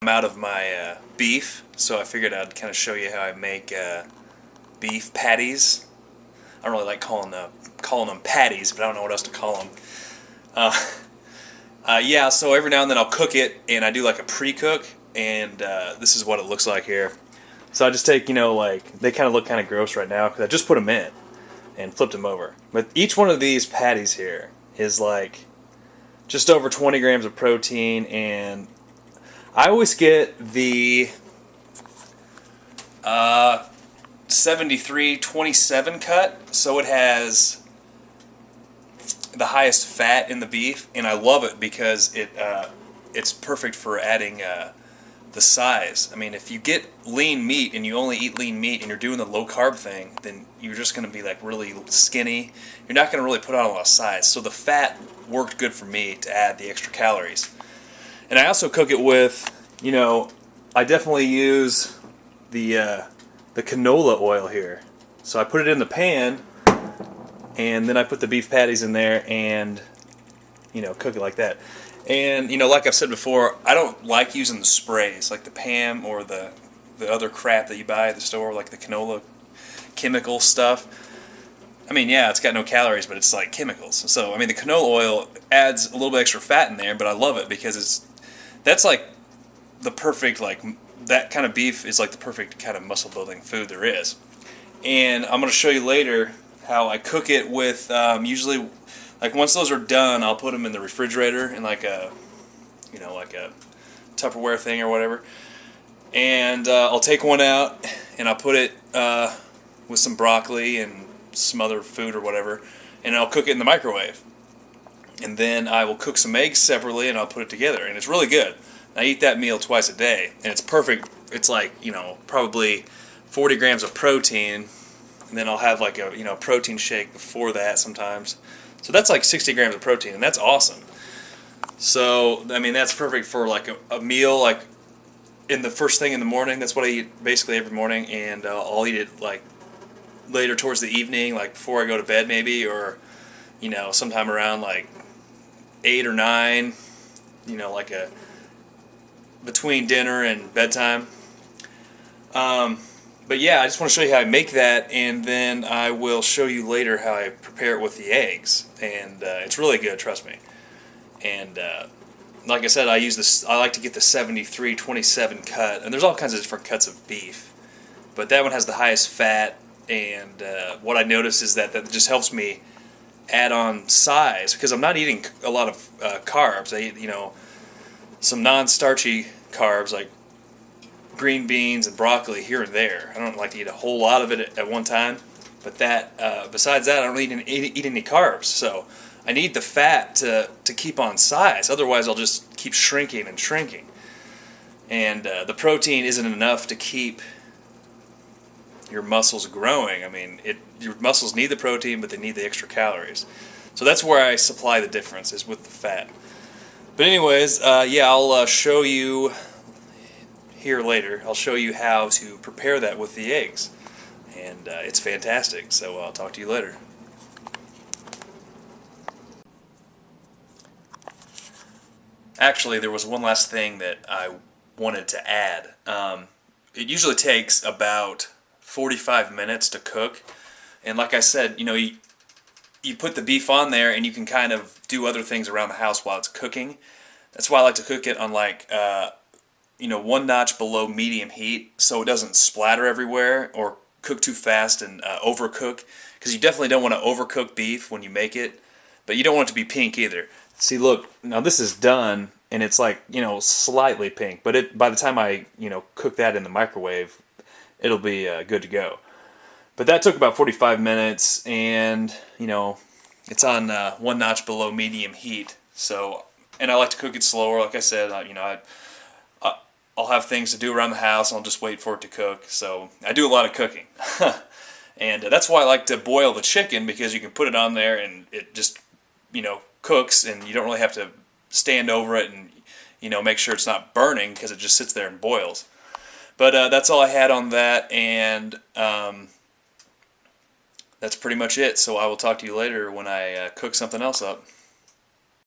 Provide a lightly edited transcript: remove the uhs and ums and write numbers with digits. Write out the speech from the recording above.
I'm out of my beef, so I figured I'd kind of show you how I make beef patties. I don't really like calling them patties, but I don't know what else to call them. Yeah, so every now and then I'll cook it, and I do like a pre-cook, and this is what it looks like here. So I just take, like, they kind of look kind of gross right now because I just put them in and flipped them over. But each one of these patties here is like just over 20 grams of protein, and I always get the 73-27 cut, so it has the highest fat in the beef, and I love it because it's perfect for adding the size. I mean, if you get lean meat and you only eat lean meat and you're doing the low carb thing, then you're just going to be like really skinny. You're not going to really put on a lot of size. So the fat worked good for me to add the extra calories. And I also cook it with, I definitely use the canola oil here. So I put it in the pan, and then I put the beef patties in there and, cook it like that. And, like I've said before, I don't like using the sprays, like the PAM or the other crap that you buy at the store, like the canola chemical stuff. I mean, yeah, it's got no calories, but it's like chemicals. So, I mean, the canola oil adds a little bit extra fat in there, but I love it because that's like the perfect, like, that kind of beef is like the perfect kind of muscle building food there is. And I'm going to show you later how I cook it with, usually, like, once those are done, I'll put them in the refrigerator in like a Tupperware thing or whatever. And I'll take one out and I'll put it with some broccoli and some other food or whatever, and I'll cook it in the microwave. And then I will cook some eggs separately and I'll put it together, and it's really good. I eat that meal twice a day, and it's perfect. It's like, probably 40 grams of protein, and then I'll have like a protein shake before that sometimes. So that's like 60 grams of protein, and that's awesome. So, I mean, that's perfect for like a meal, like in the first thing in the morning. That's what I eat basically every morning, and I'll eat it like later towards the evening, like before I go to bed maybe, or, sometime around like 8 or 9, like between dinner and bedtime. But yeah, I just want to show you how I make that, and then I will show you later how I prepare it with the eggs, and it's really good, trust me. And like I said, I like to get the 73-27 cut, and there's all kinds of different cuts of beef, but that one has the highest fat, and what I notice is that just helps me add on size, because I'm not eating a lot of carbs. I eat, some non-starchy carbs like green beans and broccoli here and there. I don't like to eat a whole lot of it at one time, but besides that, I don't really eat any carbs. So I need the fat to keep on size. Otherwise, I'll just keep shrinking and shrinking. And the protein isn't enough to keep your muscles growing. I mean, your muscles need the protein, but they need the extra calories. So that's where I supply the difference, is with the fat. But anyways, yeah, I'll show you here later. I'll show you how to prepare that with the eggs, and it's fantastic. So I'll talk to you later. Actually, there was one last thing that I wanted to add. It usually takes about 45 minutes to cook, and like I said, you put the beef on there and you can kind of do other things around the house while it's cooking. That's why I like to cook it on like one notch below medium heat, so it doesn't splatter everywhere or cook too fast and overcook, because you definitely don't want to overcook beef when you make it, but you don't want it to be pink either. See, look, now this is done, and it's like, slightly pink, but by the time I, cook that in the microwave, it'll be good to go. But that took about 45 minutes, and, it's on one notch below medium heat. So, and I like to cook it slower. Like I said, I'll have things to do around the house, and I'll just wait for it to cook. So I do a lot of cooking. And that's why I like to boil the chicken, because you can put it on there, and it just, cooks, and you don't really have to stand over it and, make sure it's not burning, because it just sits there and boils. But that's all I had on that, and that's pretty much it. So I will talk to you later when I cook something else up.